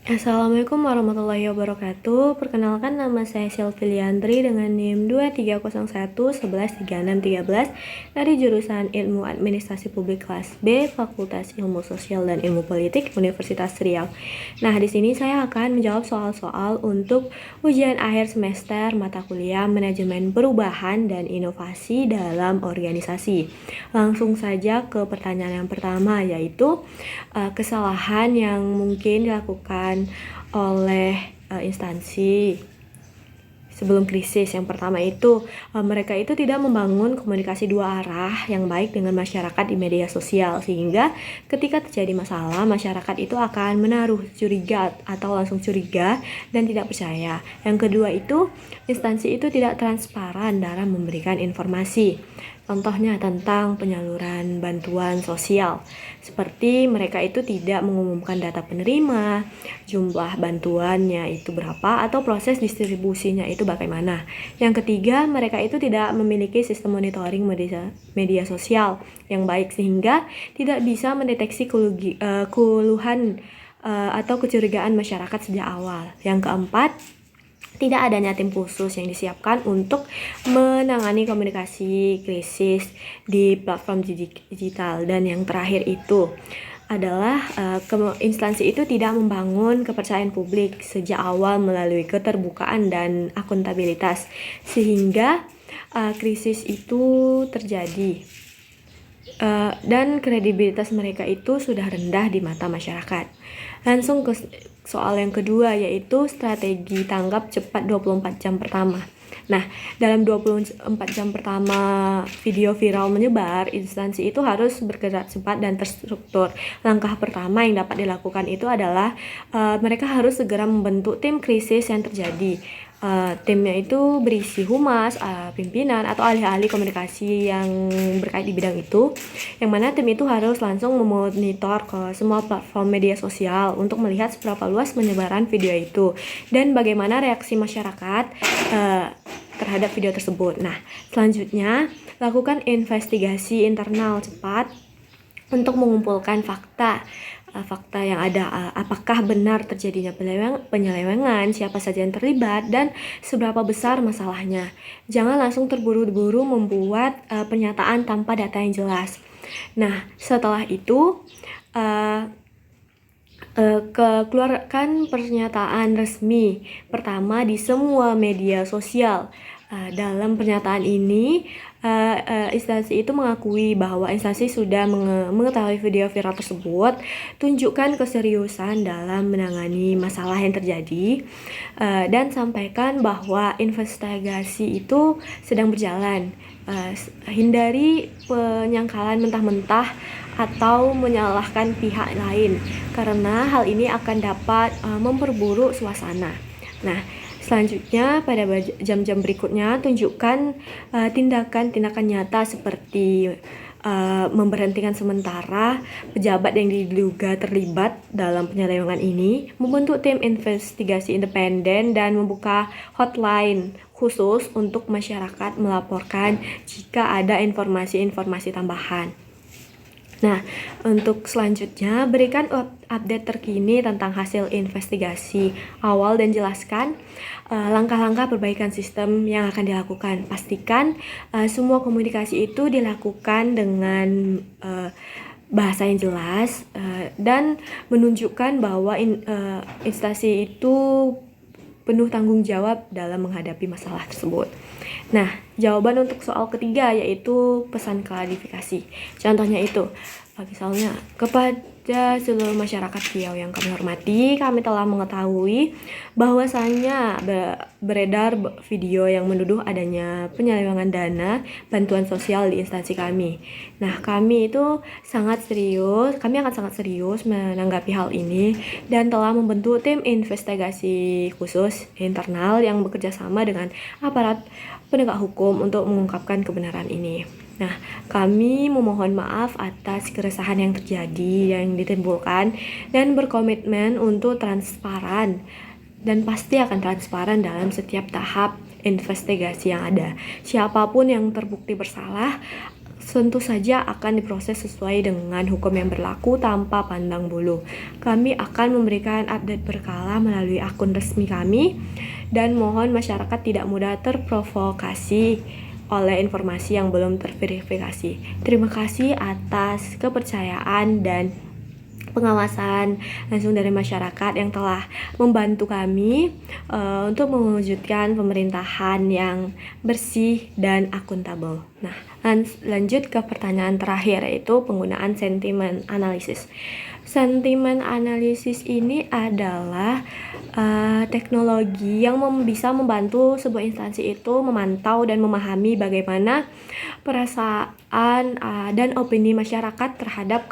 Assalamualaikum warahmatullahi wabarakatuh. Perkenalkan, nama saya Sylvie Liandri dengan NIM 2301113613 dari jurusan Ilmu Administrasi Publik kelas B, Fakultas Ilmu Sosial dan Ilmu Politik, Universitas Riau. Nah, di sini saya akan menjawab soal-soal untuk ujian akhir semester mata kuliah Manajemen Perubahan dan Inovasi dalam Organisasi. Langsung saja ke pertanyaan yang pertama, yaitu kesalahan yang mungkin dilakukan oleh instansi sebelum krisis. Yang pertama itu mereka itu tidak membangun komunikasi dua arah yang baik dengan masyarakat di media sosial, sehingga ketika terjadi masalah, masyarakat itu akan menaruh curiga atau langsung curiga dan tidak percaya. Yang kedua itu instansi itu tidak transparan dalam memberikan informasi. Contohnya tentang penyaluran bantuan sosial, seperti mereka itu tidak mengumumkan data penerima, jumlah bantuannya itu berapa, atau proses distribusinya itu bagaimana. Yang ketiga, mereka itu tidak memiliki sistem monitoring media sosial yang baik, sehingga tidak bisa mendeteksi keluhan atau kecurigaan masyarakat sejak awal. Yang keempat, tidak adanya tim khusus yang disiapkan untuk menangani komunikasi krisis di platform digital. Dan yang terakhir itu adalah instansi itu tidak membangun kepercayaan publik sejak awal melalui keterbukaan dan akuntabilitas, sehingga krisis itu terjadi. Dan kredibilitas mereka itu sudah rendah di mata masyarakat. Langsung ke soal yang kedua, yaitu strategi tanggap cepat 24 jam pertama. Nah, dalam 24 jam pertama video viral menyebar, instansi itu harus bergerak cepat dan terstruktur. Langkah pertama yang dapat dilakukan itu adalah mereka harus segera membentuk tim krisis yang terjadi. Timnya itu berisi humas, pimpinan, atau ahli-ahli komunikasi yang berkait di bidang itu, yang mana tim itu harus langsung memonitor ke semua platform media sosial untuk melihat seberapa luas penyebaran video itu dan bagaimana reaksi masyarakat terhadap video tersebut. Nah, selanjutnya lakukan investigasi internal cepat untuk mengumpulkan fakta yang ada, apakah benar terjadinya penyelewengan, siapa saja yang terlibat, dan seberapa besar masalahnya. Jangan langsung terburu-buru membuat pernyataan tanpa data yang jelas. Nah, setelah itu keluarkan pernyataan resmi pertama di semua media sosial. Dalam pernyataan ini, instansi itu mengakui bahwa instansi sudah mengetahui video viral tersebut, tunjukkan keseriusan dalam menangani masalah yang terjadi, dan sampaikan bahwa investigasi itu sedang berjalan. Hindari penyangkalan mentah-mentah atau menyalahkan pihak lain, karena hal ini akan dapat memperburuk suasana. Nah, selanjutnya pada jam-jam berikutnya tunjukkan tindakan-tindakan nyata seperti memberhentikan sementara pejabat yang diduga terlibat dalam penyelewengan ini, membentuk tim investigasi independen, dan membuka hotline khusus untuk masyarakat melaporkan jika ada informasi-informasi tambahan. Nah, untuk selanjutnya, berikan update terkini tentang hasil investigasi awal dan jelaskan langkah-langkah perbaikan sistem yang akan dilakukan. Pastikan semua komunikasi itu dilakukan dengan bahasa yang jelas dan menunjukkan bahwa instansi itu penuh tanggung jawab dalam menghadapi masalah tersebut. Nah, jawaban untuk soal ketiga yaitu pesan klarifikasi. Contohnya itu, misalnya, kepada seluruh masyarakat Riau yang kami hormati, kami telah mengetahui bahwasannya beredar video yang menuduh adanya penyelewengan dana bantuan sosial di instansi kami. Nah, kami akan sangat serius menanggapi hal ini dan telah membentuk tim investigasi khusus internal yang bekerja sama dengan aparat penegak hukum untuk mengungkapkan kebenaran ini. Nah, kami memohon maaf atas keresahan yang terjadi, yang ditimbulkan, dan berkomitmen untuk transparan dan pasti akan transparan dalam setiap tahap investigasi yang ada. Siapapun yang terbukti bersalah tentu saja akan diproses sesuai dengan hukum yang berlaku tanpa pandang bulu. Kami akan memberikan update berkala melalui akun resmi kami dan mohon masyarakat tidak mudah terprovokasi oleh informasi yang belum terverifikasi. Terima kasih atas kepercayaan dan pengawasan langsung dari masyarakat yang telah membantu kami untuk mewujudkan pemerintahan yang bersih dan akuntabel. Nah, lanjut ke pertanyaan terakhir, yaitu penggunaan sentimen analisis. Sentimen analisis ini adalah teknologi yang bisa membantu sebuah instansi itu memantau dan memahami bagaimana perasaan dan opini masyarakat terhadap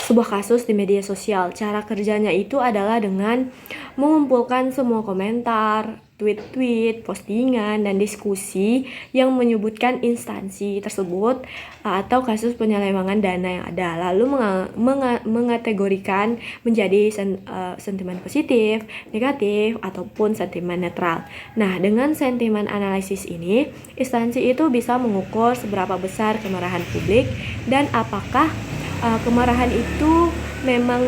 sebuah kasus di media sosial. Cara kerjanya itu adalah dengan mengumpulkan semua komentar, tweet-tweet, postingan, dan diskusi yang menyebutkan instansi tersebut atau kasus penyelewengan dana yang ada, lalu mengategorikan menjadi sentimen positif, negatif, ataupun sentimen netral. Nah, dengan sentimen analisis ini, instansi itu bisa mengukur seberapa besar kemarahan publik dan apakah kemarahan itu memang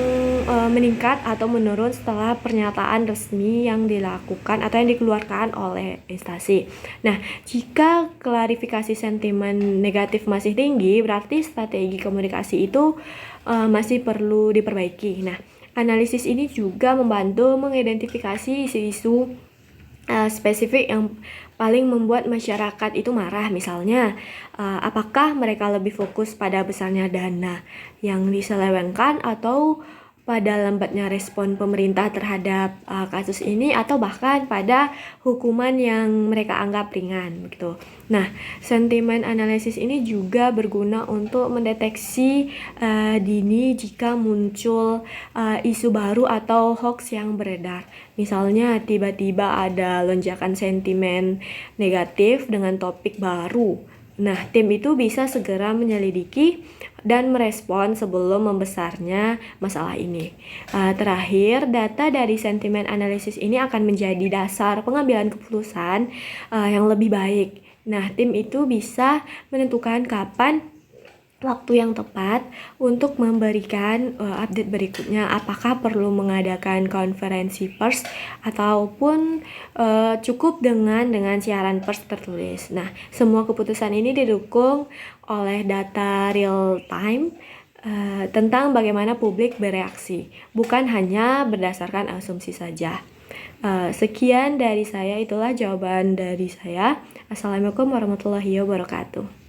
meningkat atau menurun setelah pernyataan resmi yang dilakukan atau yang dikeluarkan oleh instansi. Nah, jika klarifikasi sentimen negatif masih tinggi, berarti strategi komunikasi itu masih perlu diperbaiki. Nah, analisis ini juga membantu mengidentifikasi isu-isu spesifik yang paling membuat masyarakat itu marah. Misalnya, apakah mereka lebih fokus pada besarnya dana yang diselewengkan atau pada lambatnya respon pemerintah terhadap kasus ini, atau bahkan pada hukuman yang mereka anggap ringan gitu. Nah, sentimen analisis ini juga berguna untuk mendeteksi dini jika muncul isu baru atau hoax yang beredar. Misalnya tiba-tiba ada lonjakan sentimen negatif dengan topik baru. Nah, tim itu bisa segera menyelidiki dan merespon sebelum membesarnya masalah ini. Terakhir, data dari sentimen analisis ini akan menjadi dasar pengambilan keputusan yang lebih baik. Nah, tim itu bisa menentukan kapan waktu yang tepat untuk memberikan update berikutnya, apakah perlu mengadakan konferensi pers ataupun cukup dengan siaran pers tertulis. Nah, semua keputusan ini didukung oleh data real time tentang bagaimana publik bereaksi, bukan hanya berdasarkan asumsi saja. Sekian dari saya, itulah jawaban dari saya. Assalamualaikum warahmatullahi wabarakatuh.